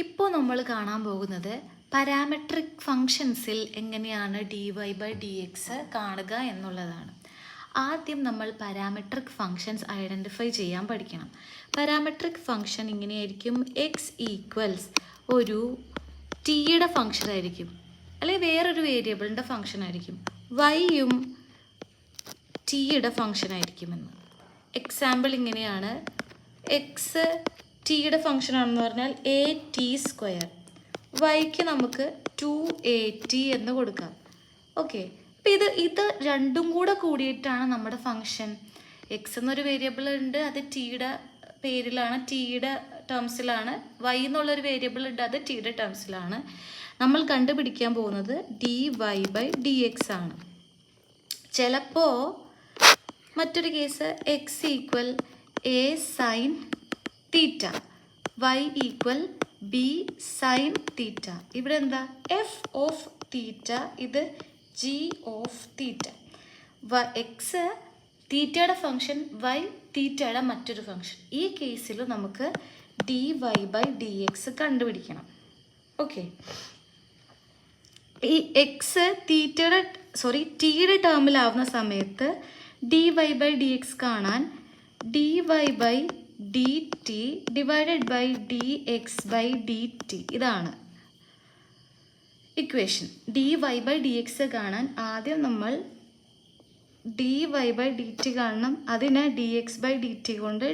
ഇപ്പോൾ നമ്മൾ കാണാൻ പോകുന്നത് പാരാമെട്രിക് ഫങ്ഷൻസിൽ എങ്ങനെയാണ് dy/dx കാണുക എന്നുള്ളതാണ്. ആദ്യം നമ്മൾ പാരാമെട്രിക് ഫങ്ഷൻസ് ഐഡൻറ്റിഫൈ ചെയ്യാൻ പഠിക്കണം. പാരാമെട്രിക് ഫങ്ഷൻ ഇങ്ങനെയായിരിക്കും. എക്സ് ഈക്വൽസ് ഒരു ടിയുടെ ഫങ്ഷൻ ആയിരിക്കും, അല്ലെങ്കിൽ വേറൊരു വേരിയബിളിൻ്റെ ഫങ്ഷൻ ആയിരിക്കും. വൈയും ടിയുടെ ഫങ്ഷൻ ആയിരിക്കുമെന്ന്. എക്സാമ്പിൾ ഇങ്ങനെയാണ്. എക്സ് ടിയുടെ ഫങ്ഷൻ ആണെന്ന് പറഞ്ഞാൽ a(t²). വൈക്ക് നമുക്ക് 2at എന്ന് കൊടുക്കാം. ഓക്കെ, അപ്പം ഇത് രണ്ടും കൂടെ കൂടിയിട്ടാണ് നമ്മുടെ ഫങ്ഷൻ. എക്സ് എന്നൊരു വേരിയബിൾ ഉണ്ട്, അത് ടിയുടെ പേരിലാണ്, ടിയുടെ ടേംസിലാണ്. വൈ എന്നുള്ളൊരു വേരിയബിൾ ഉണ്ട്, അത് ടിയുടെ ടേംസിലാണ്. നമ്മൾ കണ്ടുപിടിക്കാൻ പോകുന്നത് dy/dx ആണ്. ചിലപ്പോൾ മറ്റൊരു case X equal a sine theta, y equal b sign theta. ഇവിടെ എന്താ എഫ് ഓഫ് തീറ്റ, ഇത് g ഓഫ് തീറ്റ. എക്സ് തീറ്റയുടെ ഫങ്ഷൻ, y തീറ്റയുടെ മറ്റൊരു ഫങ്ഷൻ. ഈ കേസിൽ നമുക്ക് dy/dx കണ്ടുപിടിക്കണം. ഓക്കെ, ഈ എക്സ് ടിയുടെ ടേമിലാവുന്ന സമയത്ത് dy/dx കാണാൻ dy/dt ഡിവൈഡഡ് ബൈ dx/dt ഇതാണ് ഇക്വേഷൻ. dy/dx കാണാൻ ആദ്യം നമ്മൾ dy/dt കാണണം, അതിനെ dx/dt കൊണ്ട്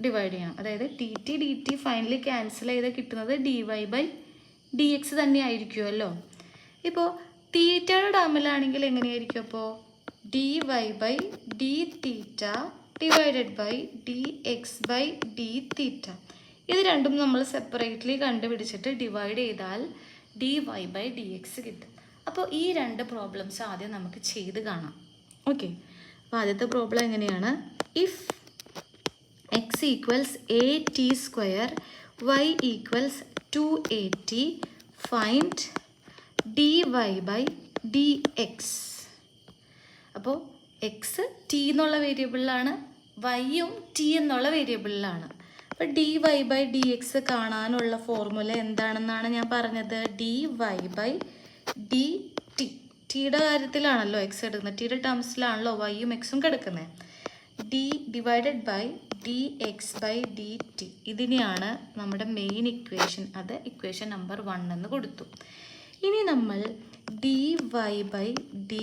ഡിവൈഡ് ചെയ്യണം. അതായത് dt ഫൈനലി ക്യാൻസൽ ചെയ്ത് കിട്ടുന്നത് dy/dx തന്നെ ആയിരിക്കുമല്ലോ. ഇപ്പോൾ തീറ്റയുടെ ടേമിലാണെങ്കിൽ എങ്ങനെയായിരിക്കും? അപ്പോൾ dy/dθ ഡിവൈഡഡ് ബൈ dx/dθ. ഇത് രണ്ടും നമ്മൾ സെപ്പറേറ്റ്ലി കണ്ടുപിടിച്ചിട്ട് ഡിവൈഡ് ചെയ്താൽ dy/dx കിട്ടും. അപ്പോൾ ഈ രണ്ട് പ്രോബ്ലംസ് ആദ്യം നമുക്ക് ചെയ്ത് കാണാം. ഓക്കെ, അപ്പോൾ ആദ്യത്തെ പ്രോബ്ലം എങ്ങനെയാണ്? If x equals a(t²), y equals 2at, find dy/dx. അപ്പോൾ എക്സ് ടി എന്നുള്ള വേരിയബിളിലാണ്, വൈയും ടി എന്നുള്ള വേരിയബിളിലാണ്. അപ്പോൾ dy/dx കാണാനുള്ള ഫോർമുല എന്താണെന്നാണ് ഞാൻ പറഞ്ഞത്. dy/dt. ടിയുടെ കാര്യത്തിലാണല്ലോ എക്സ് എടുക്കുന്നത്, ടിയുടെ ടേംസിലാണല്ലോ വൈയും എക്സും കിടക്കുന്നത്. Divided by dx/dt. ഇതിനെയാണ് നമ്മുടെ മെയിൻ ഇക്വേഷൻ, അത് ഇക്വേഷൻ നമ്പർ 1 എന്ന് കൊടുത്തു. ഇനി നമ്മൾ dy/dt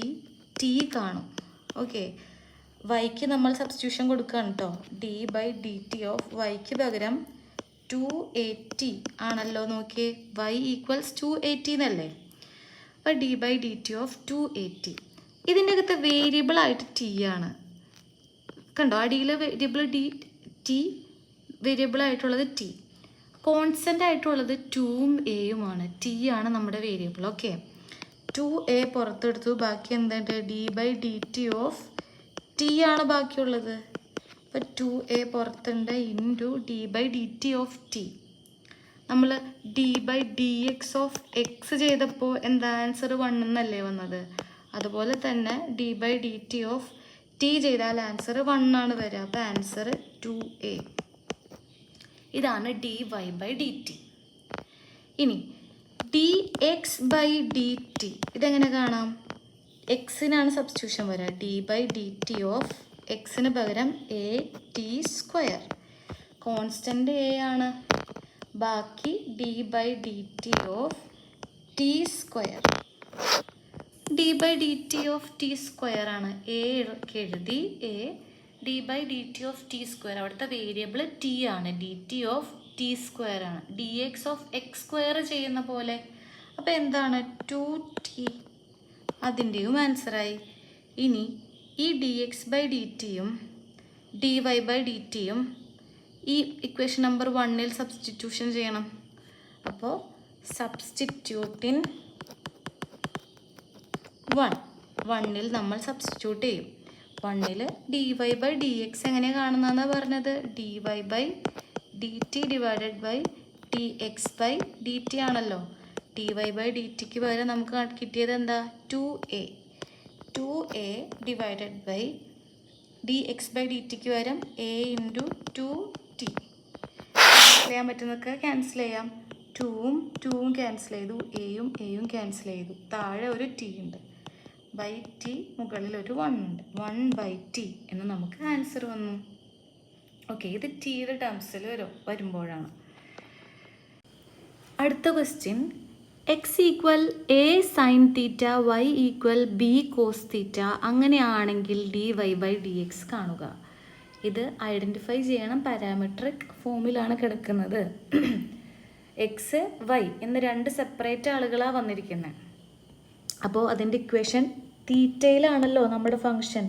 കാണും. ഓക്കെ, വൈക്ക് നമ്മൾ സബ്സ്റ്റിറ്റ്യൂഷൻ കൊടുക്കുകയാണ് കേട്ടോ. d/dt ഓഫ് വൈക്ക് പകരം 2at ആണല്ലോ. നോക്കിയേ, y ഈക്വൽസ് 2at എന്നല്ലേ. അപ്പോൾ d/dt ഓഫ് 2at. ഇതിൻ്റെ അകത്ത് വേരിയബിൾ ആയിട്ട് ടി ആണ്. കണ്ടോ, അടിയിലെ വേരിയബിൾ ടി, വേരിയബിൾ ആയിട്ടുള്ളത് ടി. കോൺസ്റ്റൻ്റ് ആയിട്ടുള്ളത് 2ഉം എയുമാണ്. ടി ആണ് നമ്മുടെ വേരിയബിൾ. ഓക്കെ, 2a പുറത്തെടുത്തു, ബാക്കി എന്തുണ്ട്? d/dt ഓഫ് ടി ആണ് ബാക്കിയുള്ളത്. അപ്പോൾ 2a പുറത്തുണ്ട് ഇൻറ്റു d/dt ഓഫ് ടി. നമ്മൾ d/dx ഓഫ് എക്സ് ചെയ്തപ്പോൾ എന്താ ആൻസർ 1 എന്നല്ലേ വന്നത്? അതുപോലെ തന്നെ d/dt ഓഫ് ടി ചെയ്താൽ ആൻസർ 1 ആണ് വരിക. അപ്പോൾ ആൻസർ 2a. ഇതാണ് dy/dt. ഇനി dx/dt ഇതെങ്ങനെ കാണാം? എക്സിനാണ് സബ്സ്റ്റിറ്റ്യൂഷൻ വരിക. d/dt ഓഫ് എക്സിന് പകരം a(t²). കോൺസ്റ്റൻ്റ് a ആണ്, ബാക്കി d/dt of t². d/dt of t² ആണ്. a എഴുതി, a d/dt ഓഫ് t². അവിടുത്തെ വേരിയബിൾ t ആണ്, dt ഓഫ് t² ആണ്. dx ഓഫ് x² ചെയ്യുന്ന പോലെ. അപ്പോൾ എന്താണ്? 2t. അതിൻ്റെയും ആൻസറായി. ഇനി ഈ dx/dtയും dy/dtയും ഈ ഇക്വേഷൻ നമ്പർ 1 സബ്സ്റ്റിറ്റ്യൂഷൻ ചെയ്യണം. അപ്പോൾ സബ്സ്റ്റിറ്റ്യൂട്ടിൻ 1 നമ്മൾ സബ്സ്റ്റിറ്റ്യൂട്ട് ചെയ്യും. 1 dy/dx എങ്ങനെ കാണുന്നതെന്നാണ് പറഞ്ഞത്? dy/dt ഡിവൈഡഡ് ബൈ dx/dt ആണല്ലോ. dy/dtക്ക് പകരം നമുക്ക് കിട്ടിയത് എന്താ? 2a. 2a ഡിവൈഡഡ് ബൈ dx/dtക്ക് പകരം a × 2t. ക്യാൻസൽ ചെയ്യാൻ പറ്റുന്നതൊക്കെ ക്യാൻസൽ ചെയ്യാം. ടൂവും ക്യാൻസൽ ചെയ്തു, എയും ക്യാൻസൽ ചെയ്തു. താഴെ ഒരു ടി ഉണ്ട്, ബൈ ടി, മുകളിൽ ഒരു 1 ഉണ്ട്. 1/t എന്ന് നമുക്ക് ആൻസർ വന്നു. ഓക്കെ, ഇത് ടിയുടെ ടേംസിൽ വരുമ്പോഴാണ്. അടുത്ത question, x equal a sine theta, y equal b cos theta, അങ്ങനെയാണെങ്കിൽ dy/dx കാണുക. ഇത് ഐഡൻറ്റിഫൈ ചെയ്യണം, പാരാമെട്രിക് ഫോമിലാണ് കിടക്കുന്നത്. എക്സ് വൈ എന്ന് 2 സെപ്പറേറ്റ് ആളുകളാണ് വന്നിരിക്കുന്നത്. അപ്പോൾ അതിൻ്റെ ഇക്വേഷൻ തീറ്റയിലാണല്ലോ നമ്മുടെ ഫങ്ഷൻ.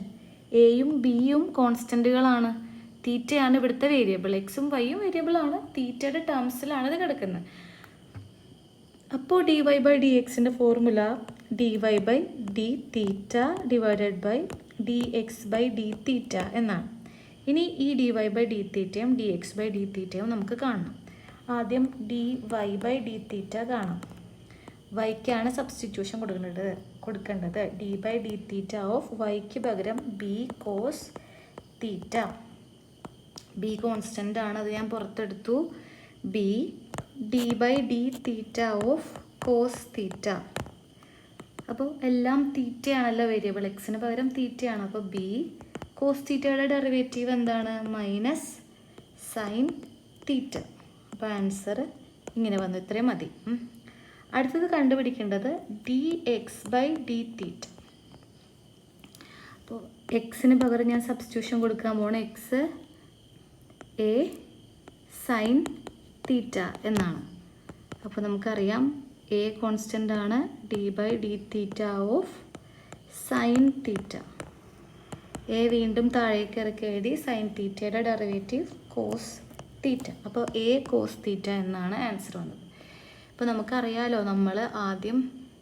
എയും ബിയും കോൺസ്റ്റൻറ്റുകളാണ്, തീറ്റയാണ് ഇവിടുത്തെ വേരിയബിൾ. എക്സും വൈയും വേരിയബിളാണ്, തീറ്റയുടെ ടേംസിലാണ് ഇത് കിടക്കുന്നത്. അപ്പോൾ dy/dxൻ്റെ formula dy/d divided by dx/d എന്നാണ്. ഇനി ഈ dy/d dx/d നമുക്ക് കാണണം. ആദ്യം dy/d കാണാം. വൈക്കാണ് സബ്സ്റ്റിറ്റ്യൂഷൻ കൊടുക്കേണ്ടത്. d/d ഓഫ് വൈക്ക് പകരം b cos theta. B constant ആണ്, അത് ഞാൻ പുറത്തെടുത്തു. B d/d of cos theta. അപ്പോൾ എല്ലാം തീറ്റയാണല്ലോ വേരിയബിൾ, എക്സിന് പകരം തീറ്റയാണ്. അപ്പോൾ ബി കോസ് തീറ്റയുടെ ഡെറിവേറ്റീവ് എന്താണ്? Minus sine theta. അപ്പോൾ ആൻസർ ഇങ്ങനെ വന്നു, ഇത്രയും മതി. അടുത്തത് കണ്ടുപിടിക്കേണ്ടത് dx/d. അപ്പോൾ എക്സിന് പകരം ഞാൻ സബ്സ്റ്റിറ്റ്യൂഷൻ കൊടുക്കാൻ പോണ എക്സ് എ സൈൻ തീറ്റ എന്നാണ്. അപ്പോൾ നമുക്കറിയാം എ കോൺസ്റ്റൻ്റ് ആണ്, d/d of sine theta. A വീണ്ടും താഴേക്ക് ഇറക്കി എഴുതി, സൈൻ തീറ്റയുടെ ഡെറിവേറ്റീവ് കോസ് തീറ്റ. അപ്പോൾ എ കോസ് തീറ്റ എന്നാണ് ആൻസർ വന്നത്. ഇപ്പോൾ നമുക്കറിയാലോ, നമ്മൾ ആദ്യം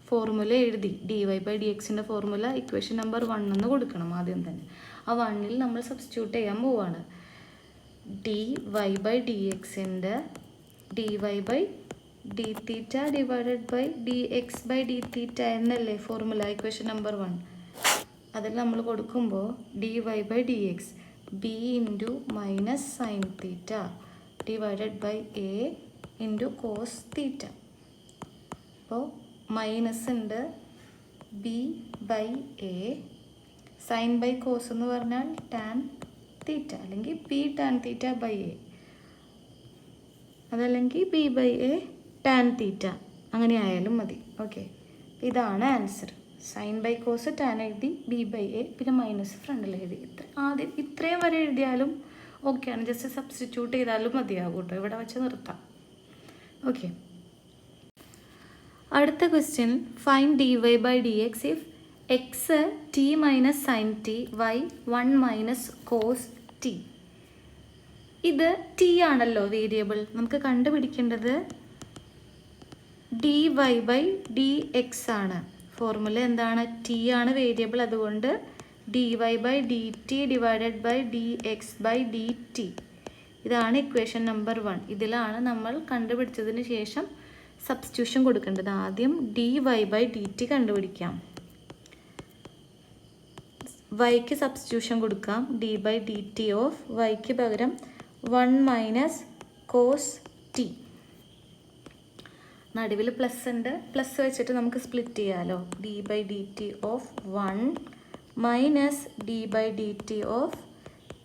ഫോർമുല എഴുതി, dy/dxൻ്റെ ഫോർമുല ഇക്വേഷൻ നമ്പർ 1 എന്ന് കൊടുക്കണം ആദ്യം തന്നെ. ആ 1ൽ നമ്മൾ സബ്സ്റ്റിറ്റ്യൂട്ട് ചെയ്യാൻ പോവാണ്. dy/dxൻ്റെ dy/d ഡിവൈഡഡ് ബൈ dx/d എന്നല്ലേ ഫോർമുല, ഇക്വേഷൻ നമ്പർ 1. അതിൽ നമ്മൾ കൊടുക്കുമ്പോൾ dy/dx b into minus sine theta divided by a into cos theta. അപ്പോൾ മൈനസ് ഉണ്ട്, b/a, സൈൻ ബൈ കോസ് എന്ന് പറഞ്ഞാൽ ടാൻ തീറ്റ, അല്ലെങ്കിൽ p tan theta by a, അതല്ലെങ്കിൽ b/a ടാൻ തീറ്റ, അങ്ങനെ ആയാലും മതി. ഓക്കെ, ഇതാണ് answer. Sine by cos tan എഴുതി, b/a, പിന്നെ മൈനസ് ഫ്രണ്ടിൽ എഴുതി. ആദ്യം ഇത്രയും വരെ എഴുതിയാലും ഓക്കെയാണ്, ജസ്റ്റ് സബ്സ്റ്റിറ്റ്യൂട്ട് ചെയ്താലും മതിയാകും കേട്ടോ. ഇവിടെ വെച്ച് നിർത്താം. ഓക്കെ, അടുത്ത question, find dy/dx if x t minus sine t, y 1 minus cos t. ഇത് ടി ആണല്ലോ വേരിയബിൾ, നമുക്ക് കണ്ടുപിടിക്കേണ്ടത് dy/dx ആണ്. ഫോർമുല എന്താണ്? ടി ആണ് വേരിയബിൾ, അതുകൊണ്ട് dy/dt ഡിവൈഡഡ് ബൈ dx/dt. ഇതാണ് ഇക്വേഷൻ നമ്പർ 1. ഇതിലാണ് നമ്മൾ കണ്ടുപിടിച്ചതിന് ശേഷം സബ്സ്റ്റിറ്റ്യൂഷൻ കൊടുക്കേണ്ടത്. ആദ്യം dy/dt കണ്ടുപിടിക്കാം. വൈക്ക് സബ്സ്റ്റിറ്റ്യൂഷൻ കൊടുക്കാം. d/dt ഓഫ് വൈക്ക് പകരം 1 മൈനസ് കോസ് ടി. നടുവിൽ പ്ലസ് ഉണ്ട്, പ്ലസ് വെച്ചിട്ട് നമുക്ക് സ്പ്ലിറ്റ് ചെയ്യാമല്ലോ. d/dt of 1 minus d/dt of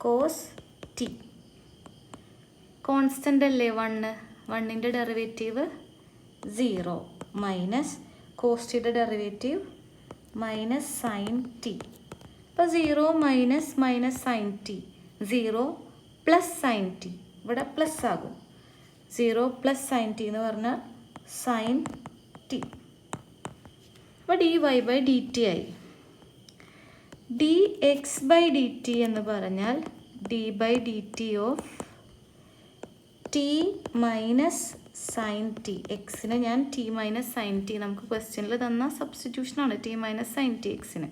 cos t. Constant അല്ലേ 1, 1ൻ്റെ ഡെറിവേറ്റീവ് 0 മൈനസ് കോസ് ടിയുടെ ഡെറിവേറ്റീവ് മൈനസ് സൈൻ ടി. അപ്പോൾ 0 minus sine t, 0 plus sine t, ഇവിടെ പ്ലസ് ആകും. 0 പ്ലസ് സൈൻ ടി എന്ന് പറഞ്ഞാൽ സൈൻ ടി. അപ്പോൾ dy/dt ആയി. dx/dt എന്ന് പറഞ്ഞാൽ d/dt of T minus sine T. എക്സിന് ഞാൻ ടി മൈനസ് സൈൻ ടി, നമുക്ക് ക്വസ്റ്റ്യനിൽ തന്ന സബ്സ്റ്റിറ്റ്യൂഷനാണ് ടി മൈനസ് സൈൻ ടി എക്സിന്.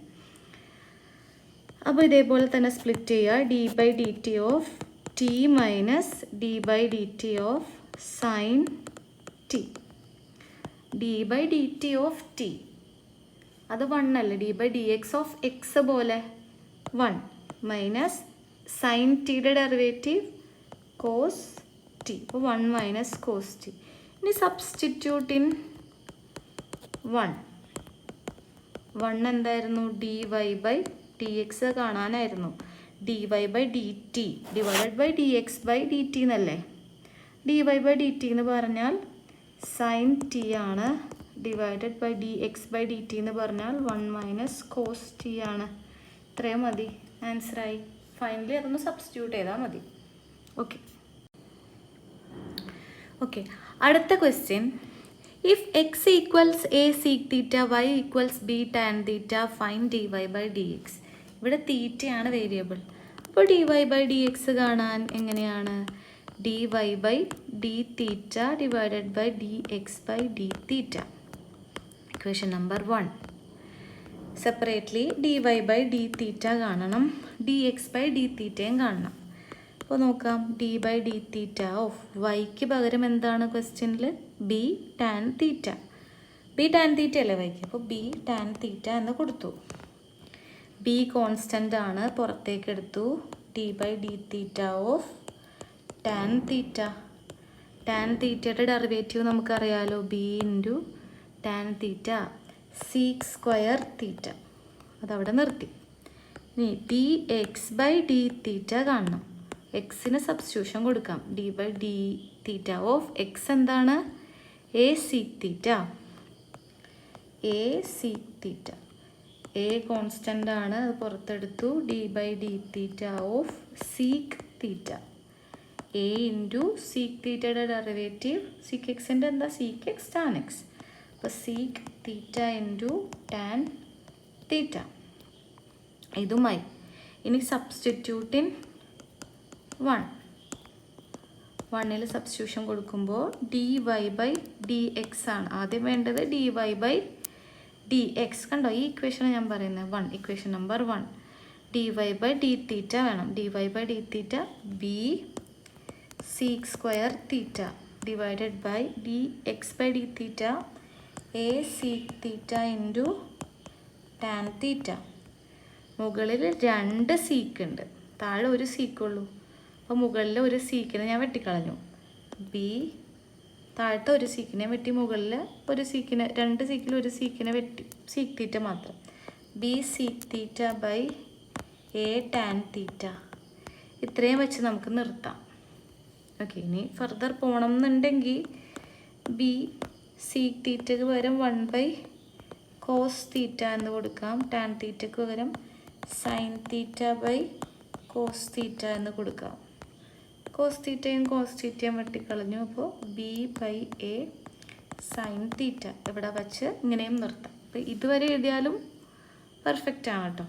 അപ്പോൾ ഇതേപോലെ തന്നെ സ്പ്ലിറ്റ് ചെയ്യുക. d/dt of T minus d/dt of sine T. d/dt of T അത് 1 അല്ലേ, d/dx ഓഫ് എക്സ് പോലെ 1 മൈനസ് സൈൻ ടിയുടെ ഡെറിവേറ്റീവ് കോസ് ടി, അപ്പോൾ 1 മൈനസ് കോസ് ടി. ഇനി സബ്സ്റ്റിറ്റ്യൂട്ട് ഇൻ 1 എന്തായിരുന്നു? dy ബൈ ഡി എക്സ് കാണാനായിരുന്നു. dy by d t divided by D x by d t എന്നല്ലേ. dy by d t എന്ന് പറഞ്ഞാൽ sine t ആണ്. Divided by D x by d t എന്ന് പറഞ്ഞാൽ 1 minus cos T ആണ്. ഇത്രയും മതി, ആൻസറായി. ഫൈനലി അതൊന്ന് സബ്സ്റ്റിറ്റ്യൂട്ട് ചെയ്താൽ മതി. ഓക്കെ അടുത്ത question. If x equals a sec theta y equals b tan theta find d y by D x. ഇവിടെ തീറ്റയാണ് വേരിയബിൾ. അപ്പോൾ d y by D x കാണാൻ എങ്ങനെയാണ്? D y by d theta divided by D x by d theta. Equation number 1. Separately d y by d theta കാണണം, d x by d തീറ്റയും കാണണം. അപ്പോൾ നോക്കാം. D by d theta of വൈക്ക് പകരം എന്താണ് ക്വസ്റ്റ്യനിൽ? ബി ടാൻ തീറ്റ. B tan തീറ്റ അല്ലേ വൈക്ക്, അപ്പോൾ ബി ടാൻ തീറ്റ എന്ന് കൊടുത്തു. ബി കോൺസ്റ്റൻ്റ് ആണ്, പുറത്തേക്ക് എടുത്തു. D by d theta of tan theta. Tan തീറ്റയുടെ ഡെറിവേറ്റീവ് നമുക്കറിയാലോ, b into tan theta sec square theta. അതവിടെ നിർത്തി. ഇനി d x by d theta കാണണം. എക്സിന് സബ്സ്റ്റിറ്റ്യൂഷൻ കൊടുക്കാം. D by d theta of x എന്താണ്? A sec theta. A sec theta. A constant ആണ്, അത് പുറത്തെടുത്തു. D by d theta of sec theta. A into sec തീറ്റയുടെ ഡെറിവേറ്റീവ് സീക് എക്സിൻ്റെ എന്താ? Sec x tan X. അപ്പോൾ sec theta into tan theta. ഇതുമായി ഇനി സബ്സ്റ്റിറ്റ്യൂട്ട് ഇൻ 1 സബ്സ്റ്റിറ്റ്യൂഷൻ കൊടുക്കുമ്പോൾ d y by D x ആണ് ആദ്യം വേണ്ടത്. D y by D x കണ്ടോ, ഈ ഇക്വേഷൻ ഞാൻ പറയുന്നത് equation number 1. D y by d theta വേണം. D y by d theta b sec square theta divided by D x by d theta a sec theta into tan theta. മുകളിൽ 2 seek ഉണ്ട്, താഴെ ഒരു സീക്കുള്ളൂ. അപ്പോൾ മുകളിൽ ഒരു സീക്കിനെ ഞാൻ വെട്ടിക്കളഞ്ഞു. ബി താഴത്തെ ഒരു സീക്കിനെ വെട്ടി, മുകളിൽ ഒരു സീക്കിനെ, 2 സീക്കിൽ ഒരു സീക്കിനെ വെട്ടി, സീക് തീറ്റ മാത്രം. B sec theta by a tan theta. ഇത്രയും വെച്ച് നമുക്ക് നിർത്താം. ഓക്കെ, ഇനി ഫർദർ പോകണം എന്നുണ്ടെങ്കിൽ ബി സീക് തീറ്റയ്ക്ക് പകരം 1 ബൈ കോസ് തീറ്റ എന്ന് കൊടുക്കാം. ടാൻ തീറ്റയ്ക്ക് പകരം sine theta by cos theta എന്ന് കൊടുക്കാം. കോസ് തീറ്റയും വെട്ടിക്കളഞ്ഞു. അപ്പോൾ b by a sine theta ഇവിടെ വച്ച് ഇങ്ങനെയും നിർത്താം. അപ്പോൾ ഇതുവരെ എഴുതിയാലും പെർഫെക്റ്റ് ആണ് കേട്ടോ.